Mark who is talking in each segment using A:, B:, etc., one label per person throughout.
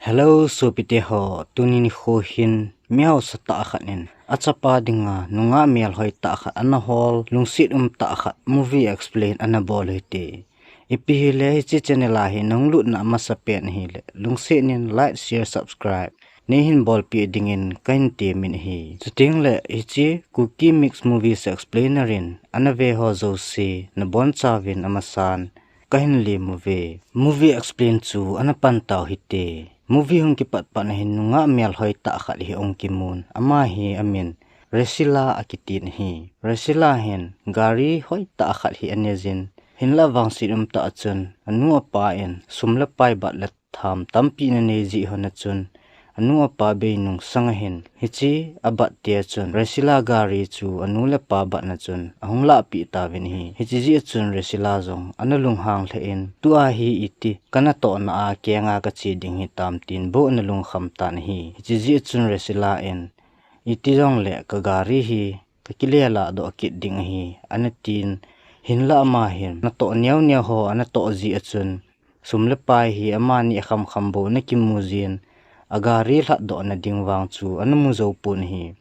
A: Hello supite ho tunini ho hin miao sata khanin achapa dinga nunga mial hoi ta khat ana hol lungsit ta khat movie explain ana bol hite ipi hile chi channel a hi nonglut na masapen hile lungsit nin like share subscribe ne hin bol pi dingin kain te min hi chuting le ichi cookie mix movies explainerin ana ve ho zo si na bon chawin amasan kahin le movie explain chu ana pan taw hite movie hung ki pat pa na hin nunga mial hoi ta khat hi ong ki mun ama hi amin resila akitin hi resila hin gari hoi ta khat hi anezin hinla wang sirum ta chun anu apa en sumla pai bat la tham tampi na ne ji hona chun anu apa be nung sanga hin hichi abat te chun resila gari chu anu la pa bat na chun ahungla pi ta vin hi hichi ji chun resila jong analung hang the in tu a hi iti kana to na a kenga ka chi ding hi tam tin bo analung kham tan hi hichi ji chun resila en iti jong le ka gari hi ka kilela do kit ding hi anatin hinla ma hin na to nyau nyau ho ana to ji achun sumle pai hi amani kham kham bo na ki muzin agari hlat do na dingwang chu anamu zo pun hi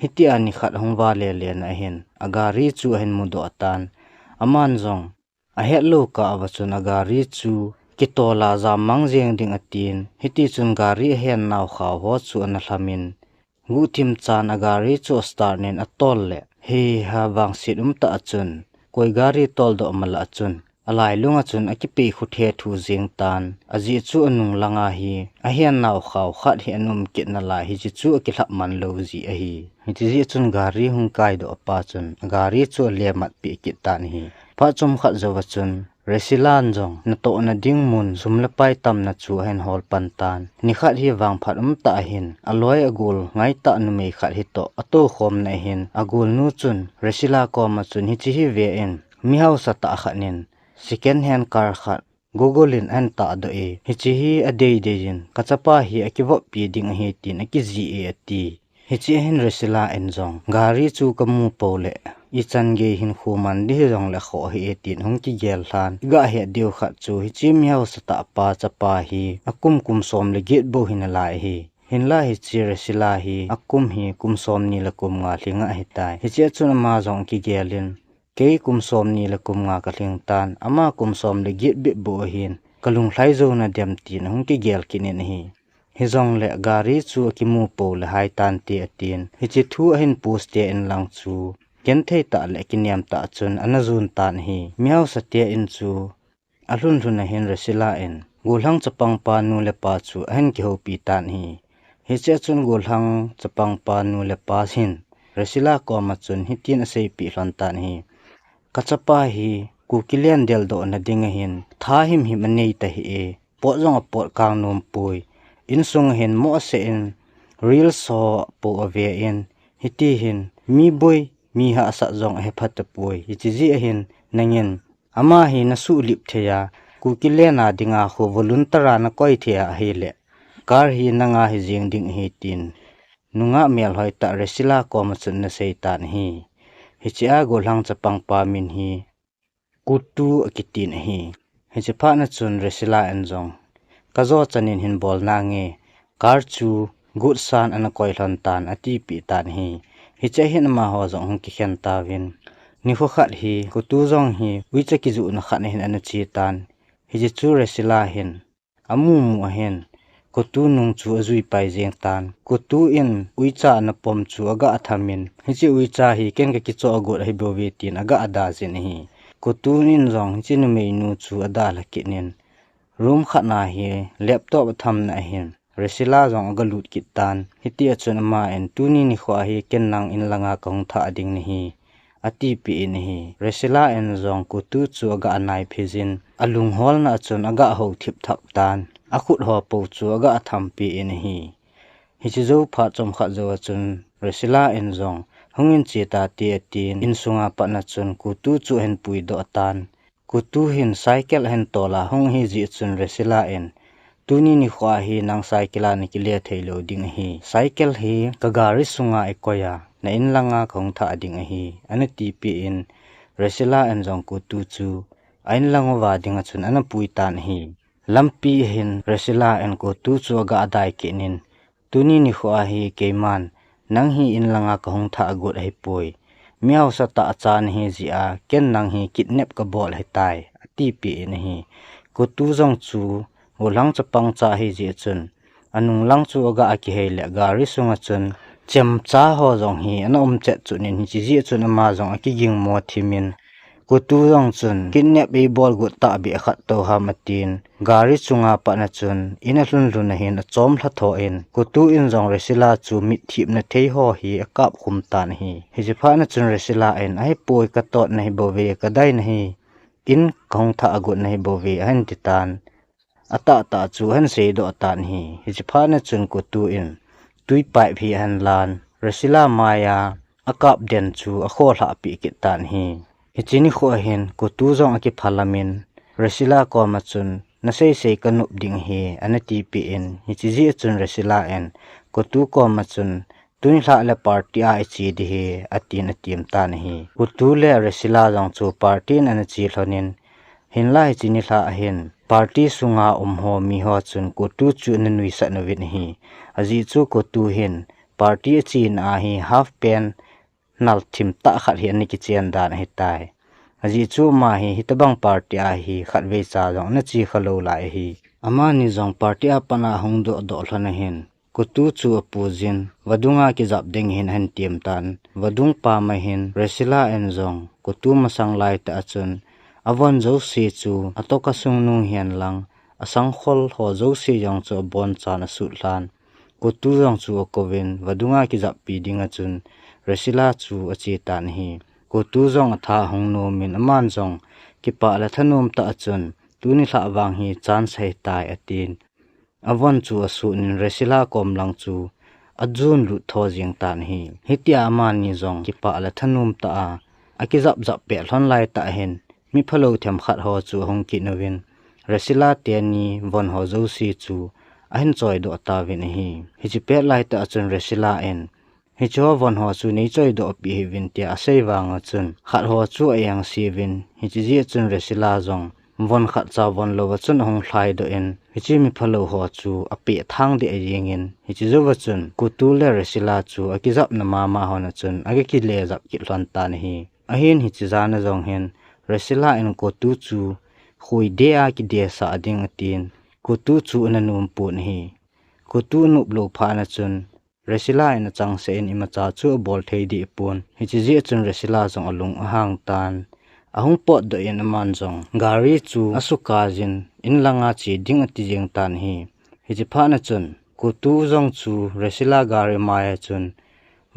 A: hiti ani khat hongwa le na hin agari chu hin mu do tan aman jong a hello ka awachun agari chu kitola za mangjeng ding atin hiti chun gari hen naw khaw ho chu an hlamin guthim chan agari chu star nen atol le he ha wang sit ta achun koi gari tol do mala achun alai lunga chun akipi khuthe thu jing tan aji chu anung langa hi a hian naw khaw khat hi anum kit na la hi chu ki thlap man lo ji a hi ji chun gari hung kai do pa chun gari chu le mat pi ki tan hi pa chum khat zo chun resilan jong na to na ding mun sumla pai tam na chu hen hol pan tan ni khat hi wang phat ta hin aloi agul ngai ta nu me khat hi to ato khom na hin agul nu chun resila ko ma chun hi chi hi ve en mi hau sa ta khanin second hand car khat google in an ta do e hi chi hi a dei dein kachapa hi akiwo pi ding hi tin aki ji e ati hi chi hin resila en jong gari chu kamu pole i chan ge hin khuman di jong la kho hi etin hung ki gel hlan ga he deu khat chu hi chi miao sata pa chapa hi akum kum som le get bo hin lai hi hinla hi chi resila hi akum hi kum som ni la kum nga hlinga hi tai hi che chun ma jong ki gelin ke kum som ni la kum nga ka hling tan ama kum som le get be bo hin kalung hlai zo na dem tin hung ki gel kinin hi hi jong le gari chu ki mu po le hai tan ti atin hi chi thu hin post te en lang chu ken thei ta le kiniam ta chun anazun tan hi miao satia in chu alhun runa hin resila en gulhang chapang pa nu le pa chu hen ki ho pi tan hi hi che chun gulhang chapang pa nu le pa hin resila ko ma chun hitin asei pi hlan tan hi kachapa hi kukilian del do na ding hin tha him anei ta hi e po jong por kang nom pui in sung hin mo se in real so po ave in hiti hin mi boy mi ha sa jong he phat pui hi chi ji hin nangin ama hi na su lip theya kukilena dinga kho voluntara na koi thea hele kar hi nanga hi jing ding hi tin nunga mel hoi ta resila ko ma chun na seitan hi hi chia golang chapang pa min hi kutu akitin hi hi che pha na chun resila en jong kazo chanin hin bol na nge kar chu good san ana koi hlan tan ati pi tan hi hi che hin ma ho jong hung ki khen ta win ni kho khat hi kutu jong hi wi che ki ju na khat hin ana chi tan hi je chu resila hin amu mu hen kutu nung chu azui pai jeng tan kutu in uicha na pom chu aga athamin hi chi uicha hi ken ka ki cho agot hi bo we tin aga ada jin hi kutu nin jong chi nu me nu chu ada la ki nin room khana hi laptop tham na hin resila jong aga lut ki tan hiti achun ma en tuni ni khwa hi ken nang in langa kong tha ding ni hi ati pi in hi resila en jong kutu chu aga anai phejin alung hol na chun aga ho thip thap tan akhut ho po chu aga atham pi in hi hi chi zo pha chom kha zo chun resila en jong hungin chi ta ti tin in sunga pa na chun kutu chu hen pui do tan kutu hin cycle hen tola hung hi ji chun resila en tuni ni khwa hi nang cycle ni ki le thailo ding hi cycle hi ka gari sunga ekoya na in langa khong tha ding hi ani ti pi in resila en jong kutu chu ain langwa ding chun ana pui tan hi lampi hin resila en ko tu chu aga adai kinin tuni ni kho hi keiman nang hi in langa ka hong tha agot hi poi miao sa ta chan hi ji a ken nang hi kidnap ka bol hi tai ati pi ni hi ko tu jong chu holang chapang cha hi ji chun anung lang chu aga aki he le gari sunga chun chem cha ho jong hi anom che chu nin hi ji chun ama jong aki ging mo thimin ko tu jong chun kidnap e bol gu ta bi khat to ha matin gari chunga pa na chun ina hlun hlun na hin chom thla tho in ko tu in jong resila chu mi thip na thei ho hi akap khum tan hi ji pha na chun resila en ai poi ka tot nei bo ve ka dai nei in khong tha agut nei bo ve han titan ata ta chu han se do tan hi ji pha na chun ko tu in tui pai phi han lan resila maya akap den chu a kho hla pi ki tan hi hichini kho hin ko tu jong aki phalamin resila ko ma chun na sei kanup ding hi anati pi in hichi chun resila en ko tu ko ma chun tuni hla le party a chi di hi atin atim tan hi ko tu le resila jong chu party an chi hlonin hin lai chini hla hin party sunga ho mi ho chun ko tu chu na nui sa na win hi aji chu ko tu hin party chin a hi half pen nal thim ta khat hi ani ki chen dan hi tai aji chu ma hi hitabang party a hi khat ve cha jong na chi khalo lai hi ama ni jong party a pana hong do do hlana hin ko tu chu apuzin wadunga ki jap ding hin han tiam tan wadung pa ma hin resila en jong ko tu masang lai ta chun avon jo si chu atoka sung nung hian lang asang khol ho jo si jong chu bon chan su hlan ko tu jong chu kovin wadunga ki jap pi dinga chun resila chu achi tan hi ko tu jong atha hong no min aman jong ki pa la thanum ta chun tuni hla wang hi chan sai tai atin avon chu asu nin resila kom lang chu ajun lu tho jing tan hi hitia aman ni jong ki pa la thanum ta a aki zap pe hlon lai ta hen mi phalo them khat ho chu hong ki novin resila te ni von ho zo si chu ahin choi do ta win hi hi pe lai ta chun resila en hi cho von ho chu nei choi do pi hi win te asei wanga chun khat ho chu ayang si win hi chi ji chun resila jong von khat cha von lo wa chun hong thlai do en hi chi mi phalo ho chu ape thang de ayeng in hi chi zo wa chun ku tu le resila chu akizap na ma ho na chun age ki le zap ki hlon ta ni hi ahin hi chi jana jong hen resila en ko tu chu khoi de a ki de sa ding atin ko tu chu na num pu ni hi ko tu nup lo pha na chun resila en chang se en ima cha chu bol thei di pun hi chi ji chun resila jong alung ahang tan ahung pot do en man jong gari chu asuka jin in langa chi ding ati jeng tan hi hi chi pha na chun ko tu jong chu resila gari maya chun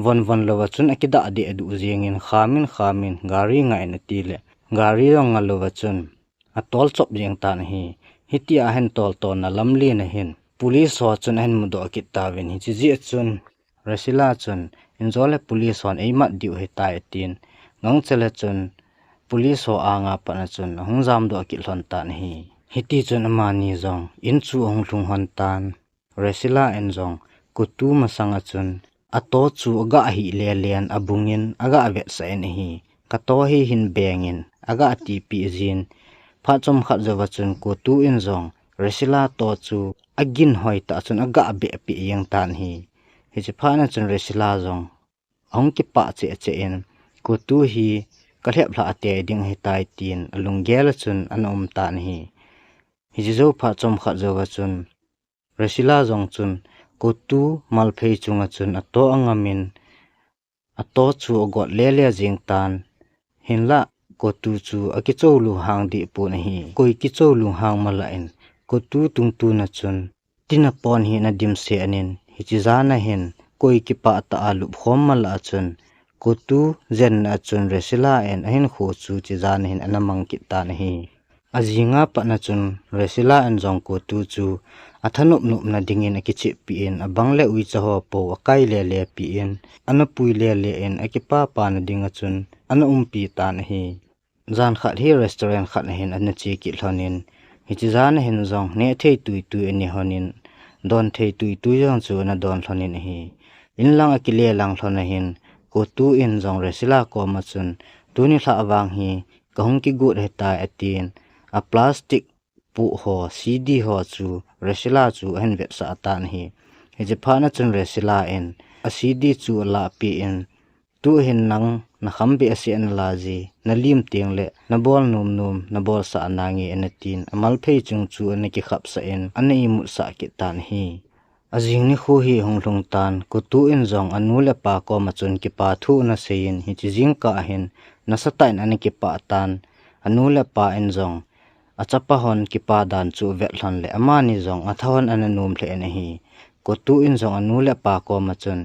A: von lowa chun akida ade adu jengin khamin gari ngai na ti le gari rong ngalowa chun atol chop jeng tan hi hitia hen tol ton na lamli na hin police ho chun hen mudo ki tawin hi ji chun resila chun injole police on eimat diu he tai tin ngong chele chun police ho anga pana chun hongjam do ki hlon tan hi hiti chun amani jong in chu hong hlung hon tan resila en jong kutu masanga chun ato chu aga hi le len abungin aga ave sa en hi kato hi hin bengin aga ti pi jin pha chom khat jawa chun kutu in jong resila to chu agin hoi ta chun aga be pi yang tan hi hi chi pha na chun resila jong ong ki pa che en kutu hi kalhep la ate ding hi tai tin alung gel chun anom tan hi hi zo pha chom khat jawa chun resila jong chun kutu malphei chunga chun ato angamin ato chu got lele jing tan hinla kutu chu akicholu hang di pu na hi koi kicholu hang mala in kutu tungtu na chun tina pon hi na dim se anin hi chi jana hin koi ki pa ta alu khom mala chun kutu zen na chun resila en ahin kho chu chi jan hin anamang ki ta na hi ajinga pa na chun resila en jong kutu chu athanup nup na dingin akichi pi in abangle ui chaho po akai le pi in anapui le en akipa pa na dinga chun ana umpi ta na hi jan khat hi restaurant khat na hin an chi ki hlonin hi chi jan hin jong ne thei tui ani honin don thei tui jong chu na don hlonin hi in lang akile lang hlona hin ko tu in jong resila ko ma chun tuni hla awang hi kahung ki gut he ta atin a plastic pu ho CD ho chu resila chu hen vet sa atan hi je phana chun resila in a CD chu la pi in tu hin nang na khambi asian laji na lim tiang le na bol num na bol sa anangi enatin amal phei chung chu aniki khap sa in anei mu sa ki tan hi azing ni khu hi honglung tan ku tu in zong anule pa ko machun ki pa thu na sein hi chi jing ka hin na satain aniki pa tan anule pa in zong achapa hon ki pa dan chu vel hlan le amani zong athon ananum hle na hi ku tu in zong anule pa ko machun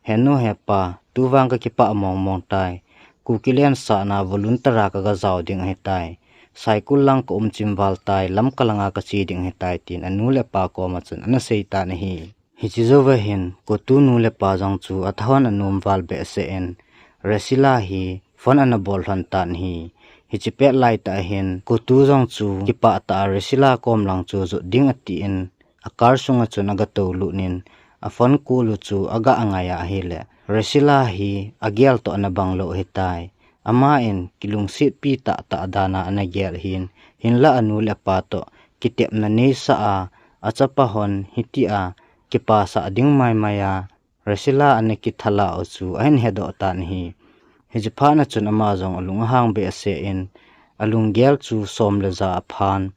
A: henu hepa tuwang ka kipa mong tai ku kilian sa na voluntara ka ga zaw ding he tai cycle lang ko chimbal tai lam kalanga ka chi ding he tai tin anule pa ko ma chun ana sei ta na hi chi zo wa hin ko tu nu le pa jang chu athon anum wal be se en resila hi phone ana bol han tan hi chi pe lai ta hin ko tu jang chu kipa ta resila kom lang chu zo ding ati in akar sunga chun aga to lu nin a phone ku lu chu aga angaya hi le resila hi agial to anabang lo hitai ama in kilung sit pi ta dana anagel hin la anu le pa to kitep na nei sa a achapa hon hiti a kipa sa ding mai maya resila aneki thala o chu ain hedo tan hi hijpha na chun ama jong alung hang be se in alung gel chu som le za phan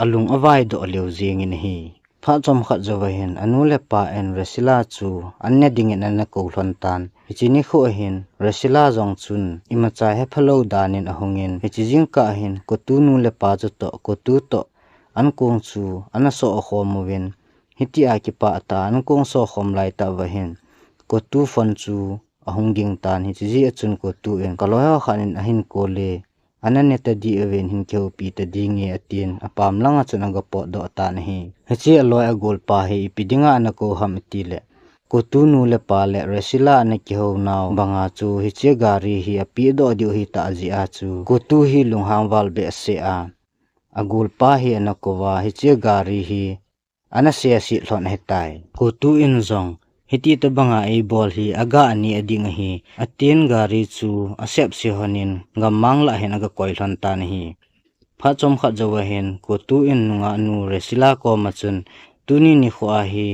A: alung awai do leu jing in hi pha chom khat zowahin anule pa en resila chu anya dingin an ko hlon tan hichini kho hin resila jong chun imacha he phalo danin ahungin hichijing ka hin ko tu nu le pa chu to ko tu to an kong chu ana so khomwin hiti a ki pa ta an kong so khom lai ta wahin ko tu fon chu ahunging tan hichiji achun ko tu en kaloya khanin ahin ko le anane ta di awen hin keu pi ta dingi atin apam langa chunaga po do ta nahi hechi aloi agol pa hi pidinga anako ham tile ko tu nu le pa le resila anaki ho naw banga chu hiche gari hi api do di hi ta ji a chu ko tu hi lungham wal be se a agol pa hi anako wa hiche gari hi anase si hlon hetai ko tu in zong hiti to banga ei bol hi aga ani ading hi atin gari chu asep si honin gamang la hen aga koilhon tan hi pha chom kha jawa hen ko tu in nunga nu resila ko machun tuni ni khwa hi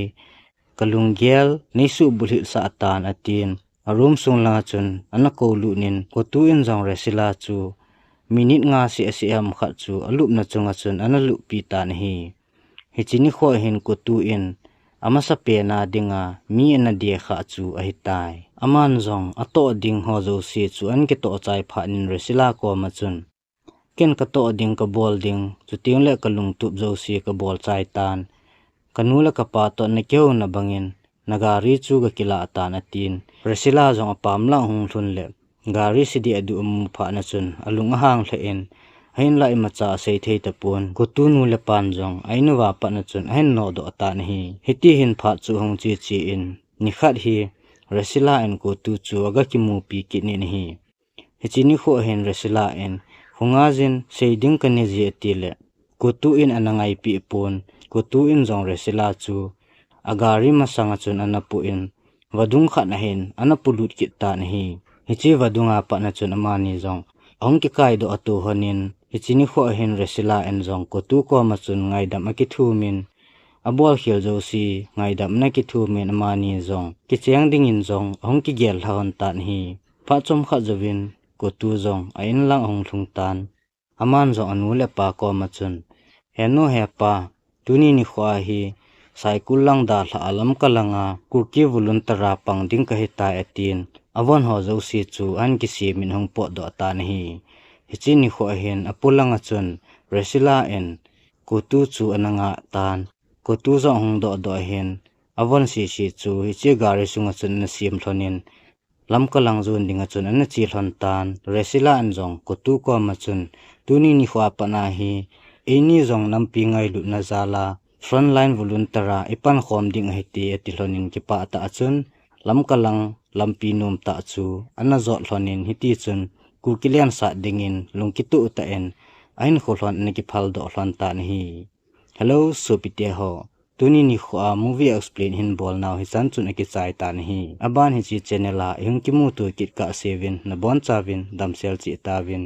A: kalunggel nisu bulhi sa atan atin arum sung la chun anako lu nin ko tu in jong resila chu minute nga si asiam kha chu alup na chunga chun analu pi tan hi hichini kho hin ko tu in ama sa pena dinga mi na dia kha chu ahitai aman zong ato ding ho zo si chu an ke to chai pha nin resila ko ma chun ken ka to ding ka bol ding chu ting le ka lung tup zo si ka bol chai tan kanula ka pa to na keu na bangin nagari chu ga kila tan atin resila zong apam la hung thun le gari si di adu pha na chun alung hang hle in hein lai macha sei thei tapun kutunu le panjong ainu wa pa na chun hein no do ta nahi hiti hin pha chu hong chi chi in ni khat hi resila en ko tu chu aga ki mu pi ki ni hi hichini kho hen resila en hungajin seiding kane je tile ko tu in anangai pi pon ko tu in jong resila chu agari masanga chun anapu in wadung khat na hen anapulut ki ta nahi hichi wadunga pa na chun amani jong ong ki kai do atu honin hichini kho hen resila en jong ko tu ko ma chun ngai dam ki thu min abol khel jo si ngai dam na ki thu min amani jong ki cheng ding in jong ong ki gel hon tan hi pha chom kha jowin ko tu jong ain lang ong thung tan aman jong anu le pa ko ma chun heno he pa tuni ni khwa hi cycle lang da la alam kalanga ku ki voluntara pang ding ka hita atin avon ho zo si chu an ki si min hong po do ta nahi hichini kho hen apulanga chun resila en kutu chu ananga tan kutu zo hong do do hen avon si si chu hichi gari sunga chun na sim thlonin lamkalang zon dinga chun an chi thlon tan resila an jong kutu ko ma chun tuni ni khwa pana hi eni jong nampi ngai lu na zala frontline voluntara ipan khom ding heti atilhonin ki pa ta chun lamkalang lampi num ta chu ana zo thlonin hiti chun ku kilian sa dingin lungkitu ta en ain kholon ne ki phal do hlon ta ni hello supite ho tuni ni khwa movie explain hin bol naw hi chan chun ki chai ta ni aban hi chi channel a yung ki mu tu kit ka 7 na bon chawin damsel chi tawin